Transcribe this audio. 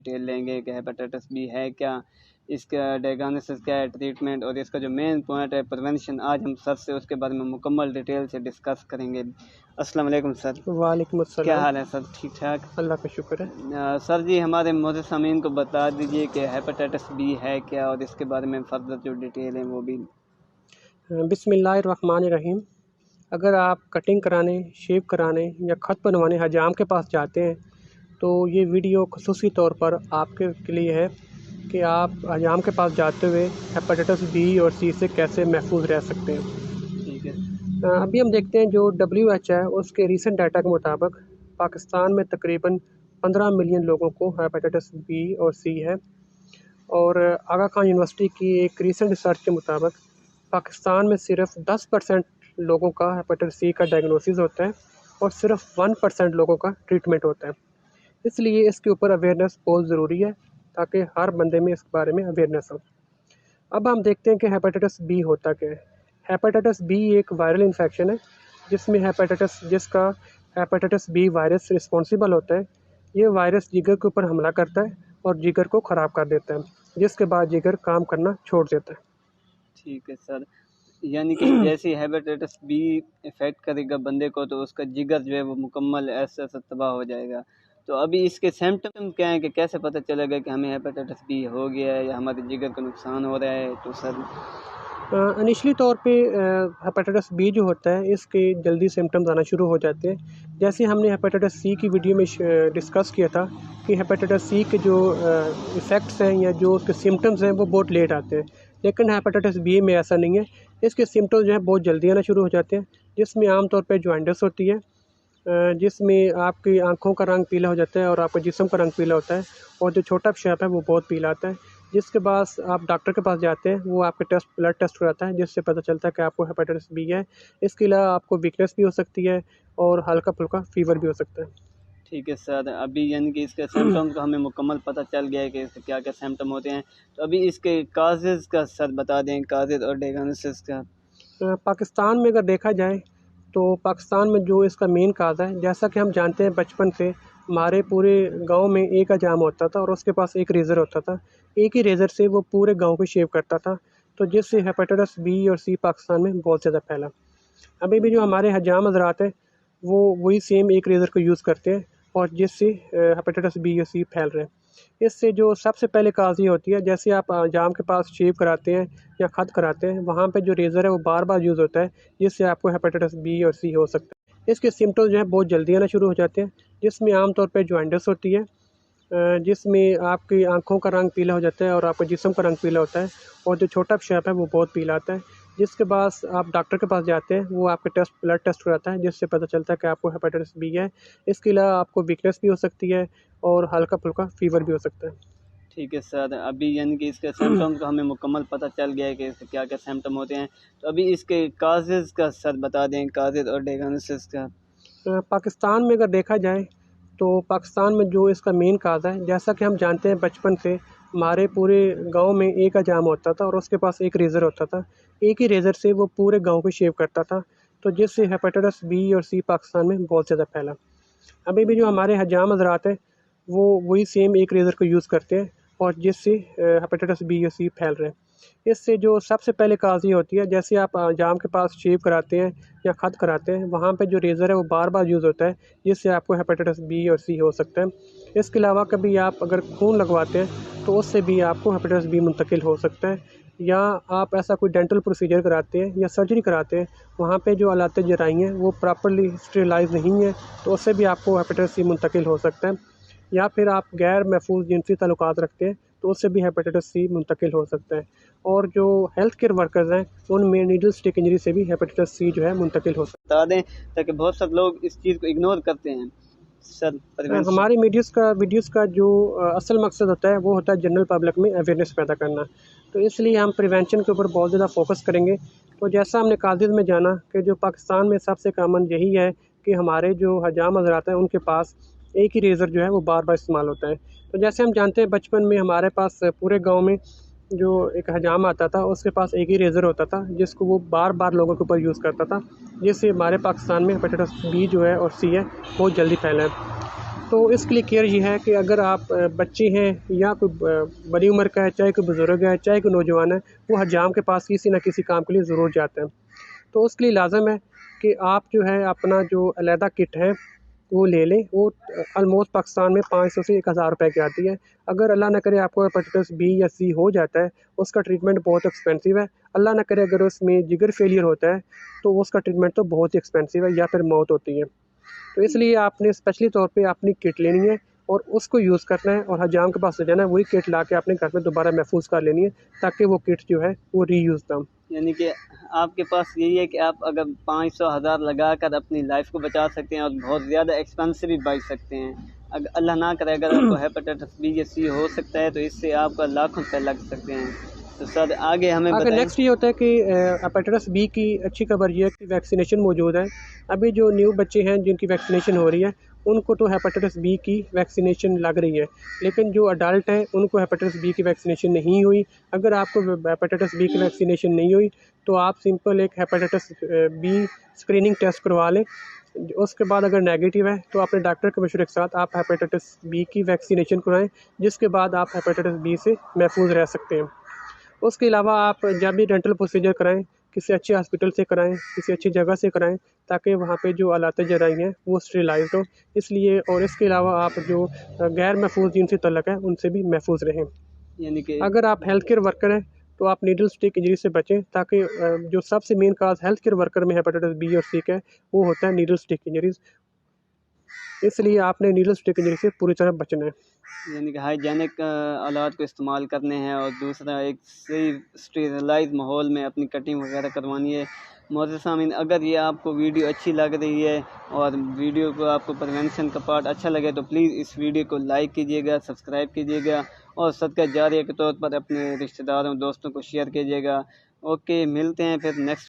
Detail लेंगे कि hepatitis B है क्या, इसका डायग्नोसिस क्या है, ट्रीटमेंट और इसका जो मेन पॉइंट है प्रिवेंशन, आज हम सर से उसके बारे में मुकम्मल डिटेल से डिस्कस करेंगे। अस्सलाम वालेकुम सर। वालेकुम क्या अस्सलाम। हाल है सर? ठीक ठाक, अल्लाह का शुक्र है। सर जी हमारे मोहतरम सामीन को बता दीजिए कि हेपेटाइटिस बी है क्या और इसके बारे में फर्दर जो डिटेल है वो भी। बिस्मिल्लाहिर्रहमानिर्रहीम। अगर आप कटिंग कराने, शेव कराने या ख़त बनवाने हजाम के पास जाते हैं तो ये वीडियो खुसूसी तौर पर आपके लिए है कि आप हजाम के पास जाते हुए हेपेटाइटिस बी और सी से कैसे महफूज रह सकते हैं। ठीक है। अभी हम देखते हैं जो WHO है उसके रीसेंट डाटा के मुताबिक पाकिस्तान में तकरीबन 15 मिलियन लोगों को हेपेटाइटिस बी और सी है। और आगा खान यूनिवर्सिटी की एक रीसेंट रिसर्च के मुताबिक पाकिस्तान में सिर्फ 10% लोगों का हेपेटाइटिस सी का डायग्नोसिस होता है और सिर्फ 1% लोगों का ट्रीटमेंट होता है। इसलिए इसके ऊपर अवेयरनेस बहुत ज़रूरी है ताकि हर बंदे में इस बारे में अवेयरनेस हो। अब हम देखते हैं कि हेपेटाइटिस बी होता क्या है। हेपेटाइटिस बी एक वायरल इन्फेक्शन है जिसका हेपेटाइटिस बी वायरस रिस्पॉन्सिबल होता है। ये वायरस जिगर के ऊपर हमला करता है और जिगर को ख़राब कर देता है, जिसके बाद जिगर काम करना छोड़ देता है। ठीक है सर, यानी कि जैसे हेपेटाइटिस बी इफ़ेक्ट करेगा बंदे को तो उसका जिगर जो है वो मुकम्मल ऐसा तबाह हो जाएगा। तो अभी इसके सिम्टम क्या हैं कि कैसे पता चलेगा कि हमें हेपेटाइटिस बी हो गया है या हमारे जिगर का नुकसान हो रहा है? तो सर इनिशली तौर पे हेपेटाइटिस बी जो होता है इसके जल्दी सिम्टम्स आना शुरू हो जाते हैं। जैसे हमने हेपेटाइटिस सी की वीडियो में डिस्कस किया था कि हेपेटाइटिस सी के जो इफ़ेक्ट्स हैं या जो उसके सिम्टम्स हैं वो बहुत लेट आते हैं, लेकिन हेपेटाइटिस बी में ऐसा नहीं है। इसके सिम्टम्स जो है बहुत जल्दी आना शुरू हो जाते हैं, जिसमें आमतौर पर जॉइंटिस होती है, जिसमें आपकी आँखों का रंग पीला हो जाता है और आपके जिस्म का रंग पीला होता है और जो छोटा पेशाब है वो बहुत पीला आता है। जिसके बाद आप डॉक्टर के पास जाते हैं, वो आपके ब्लड टेस्ट कराता है जिससे पता चलता है कि आपको हेपेटाइटिस बी है। इसके अलावा आपको वीकनेस भी हो सकती है और हल्का-फुल्का फ़ीवर भी हो सकता है। ठीक है सर, अभी यानी कि इसके सिम्टम्स का हमें मुकम्मल पता चल गया है कि इसके क्या-क्या सिम्टम होते हैं। तो अभी इसके काज़ेज़ का सर बता दें, काज़ेज़ और डायग्नोसिस का। पाकिस्तान में अगर देखा जाए तो पाकिस्तान में जो इसका मेन काज़ है, जैसा कि हम जानते हैं बचपन से हमारे पूरे गांव में एक हजाम होता था और उसके पास एक रेज़र होता था। एक ही रेज़र से वो पूरे गांव को शेव करता था, तो जिससे हेपेटाइटिस बी और सी पाकिस्तान में बहुत ज़्यादा फैला। अभी भी जो हमारे हजाम हज़रात हैं वो वही सेम एक रेज़र को यूज़ करते हैं और जिससे हेपेटाइटिस बी और सी फैल रहे हैं। इससे जो सबसे पहले काज ये होती है, जैसे आप जाम के पास शेव कराते हैं या ख़त कराते हैं, वहाँ पे जो रेज़र है वो बार-बार यूज़ होता है, जिससे आपको हेपेटाइटिस बी और सी हो सकता है। इसके सिम्पटम्स जो है बहुत जल्दी आना शुरू हो जाते हैं, जिसमें आम तौर पे जॉइंटिस होती है, जिसमें आपकी आँखों का रंग पीला हो जाता है और आपके जिस्म का रंग पीला होता है और जो छोटा पेशाब है वो बहुत पीला आता है। जिसके बाद आप डॉक्टर के पास जाते हैं, वो आपके ब्लड टेस्ट कराता है जिससे पता चलता है कि आपको हेपेटाइटिस बी है। इसके अलावा आपको वीकनेस भी हो सकती है और हल्का-फुल्का फ़ीवर भी हो सकता है। ठीक है सर, अभी यानी कि इसके सिम्टम्स का हमें मुकम्मल पता चल गया है कि इसके क्या-क्या सिम्टम होते हैं। तो अभी इसके काज़ेज़ का सर बता दें, काज़ेज़ और डायग्नोसिस का। पाकिस्तान में अगर देखा जाए तो पाकिस्तान में जो इसका मेन काज़ है, जैसा कि हम जानते हैं बचपन से हमारे पूरे गांव में एक हजाम होता था और उसके पास एक रेज़र होता था। एक ही रेज़र से वो पूरे गांव को शेव करता था, तो जिससे हेपेटाइटिस बी और सी पाकिस्तान में बहुत ज़्यादा फैला। अभी भी जो हमारे हजाम हज़रात हैं वो वही सेम एक रेज़र को यूज़ करते हैं और जिससे हेपेटाइटिस बी और सी फैल रहे हैं। इससे जो सबसे पहले काज ये होती है, जैसे आप जाम के पास शेव कराते हैं या ख़त कराते हैं, वहाँ पे जो रेज़र है वो बार-बार यूज़ होता है, जिससे आपको हेपेटाइटिस बी और सी हो सकता है। इसके अलावा कभी आप अगर खून लगवाते हैं तो उससे भी आपको हेपेटाइटिस बी मुंतकिल हो सकता है, या आप ऐसा कोई डेंटल प्रोसीजर कराते हैं या सर्जरी कराते हैं, वहाँ पे जो आलात जराई हैं वो प्रॉपर्ली स्टेरिलाइज़ नहीं है, तो उससे भी आपको हेपेटाइटिस सी मुंतकिल हो सकता है। या फिर आप गैर महफूज जिनसी ताल्लुकात रखते हैं तो उससे भी हेपेटाइटिस सी मुंतकिल हो सकता है। और जो हेल्थ केयर वर्कर्स हैं उनमें नीडल स्टिक इंजरी से भी हेपेटाइटिस सी जो है मुंतकिल हो सकता बता दें ताकि बहुत सब लोग इस चीज़ को इग्नोर करते हैं। सर है। प्रिवेंशन। हमारी वीडियोज़ का जो असल मकसद होता है वो होता है जनरल पब्लिक में अवेयरनेस पैदा करना। तो इसलिए हम प्रिवेंशन के ऊपर बहुत ज़्यादा फोकस करेंगे। तो जैसा हमने काज़िज़ में जाना कि जो पाकिस्तान में सबसे कॉमन यही है कि हमारे जो हजाम हज़रात हैं उनके पास एक ही रेज़र जो है वो बार-बार इस्तेमाल होता है। तो जैसे हम जानते हैं बचपन में हमारे पास पूरे गाँव में जो एक हजाम आता था उसके पास एक ही रेज़र होता था जिसको वो बार-बार लोगों के ऊपर यूज़ करता था, जिससे हमारे पाकिस्तान में हेपेटाइटिस बी जो है और सी है बहुत जल्दी फैला है। तो इसके लिए केयर ये है कि अगर आप बच्चे हैं या कोई बड़ी उम्र का है, चाहे कोई बुज़ुर्ग है, चाहे कोई नौजवान है, वो हजाम के पास किसी न किसी काम के लिए ज़रूर जाते हैं। तो उसके लिए लाज़म है कि आप जो है अपना जो अलहदा किट है वो ले लें। वो ऑलमोस्ट पाकिस्तान में 500 से 1000 रुपए की आती है। अगर अल्लाह ना करे आपको हेपेटाइटिस बी या सी हो जाता है, उसका ट्रीटमेंट बहुत एक्सपेंसिव है। अल्लाह ना करे अगर उसमें जिगर फेलियर होता है तो उसका ट्रीटमेंट तो बहुत ही एक्सपेंसिव है या फिर मौत होती है। तो इसलिए आपने स्पेशली तौर पे अपनी किट लेनी है और उसको यूज़ करना है और हजाम के पास ले जाना है, वही किट ला के अपने घर में दोबारा महफूज कर लेनी है ताकि वो किट जो है वो रीयूज़ ना हो। यानी कि आपके पास यही है कि आप अगर 500,000 लगाकर अपनी लाइफ को बचा सकते हैं और बहुत ज़्यादा एक्सपेंसिव भी बच सकते हैं। अगर अल्लाह ना करे अगर आपको हेपेटाइटिस बी या सी हो सकता है तो इससे आपका लाखों रुपये लग सकते हैं। तो सर आगे हमें अगर बताएं। नेक्स्ट ये होता है कि हेपेटाइटिस बी की अच्छी खबर ये है कि वैक्सीनेशन मौजूद है। अभी जो न्यू बच्चे हैं जिनकी वैक्सीनेशन हो रही है उनको तो हेपेटाइटिस बी की वैक्सीनेशन लग रही है, लेकिन जो अडल्ट हैं उनको हेपेटाइटिस बी की वैक्सीनेशन नहीं हुई। अगर आपको हेपेटाइटिस बी की वैक्सीनेशन नहीं हुई तो आप सिंपल एक हेपेटाइटिस बी स्क्रीनिंग टेस्ट करवा लें। उसके बाद अगर नेगेटिव है तो अपने डॉक्टर के मशवरे के साथ आप हेपेटाइटिस बी की वैक्सीनेशन कराएं, जिसके बाद आप हेपेटाइटिस बी से महफूज रह सकते हैं। उसके अलावा आप जब भी डेंटल प्रोसीजर कराएं किसी अच्छे हॉस्पिटल से कराएं, किसी अच्छी जगह से कराएं ताकि वहाँ पे जो आलात जराई हैं वो स्टेरिलाइज्ड हो। इसलिए और इसके अलावा आप जो गैर महफूज जिनसे तल्लक है उनसे भी महफूज रहें। यानी कि अगर आप हेल्थ केयर वर्कर हैं तो आप नीडल स्टिक इंजरी से बचें ताकि जो सबसे मेन काज हेल्थ केयर वर्कर में हेपेटाइटिस बी और सी का है वो होता है नीडल स्टिक इंजरीज। इसलिए आपने नीडल स्टिक इंजरी से पूरी तरह बचना है। यानी कि हाइजेनिक आलात को इस्तेमाल करने हैं और दूसरा एक सही स्टेरिलाइज माहौल में अपनी कटिंग वगैरह करवानी है। मोअज़्ज़िज़ सामीन, अगर ये आपको वीडियो अच्छी लग रही है और वीडियो को आपको प्रिवेंशन का पार्ट अच्छा लगे तो प्लीज़ इस वीडियो को लाइक कीजिएगा, सब्सक्राइब कीजिएगा और सदका जारिया के तौर पर अपने रिश्तेदारों दोस्तों को शेयर कीजिएगा। ओके, मिलते हैं फिर नेक्स्ट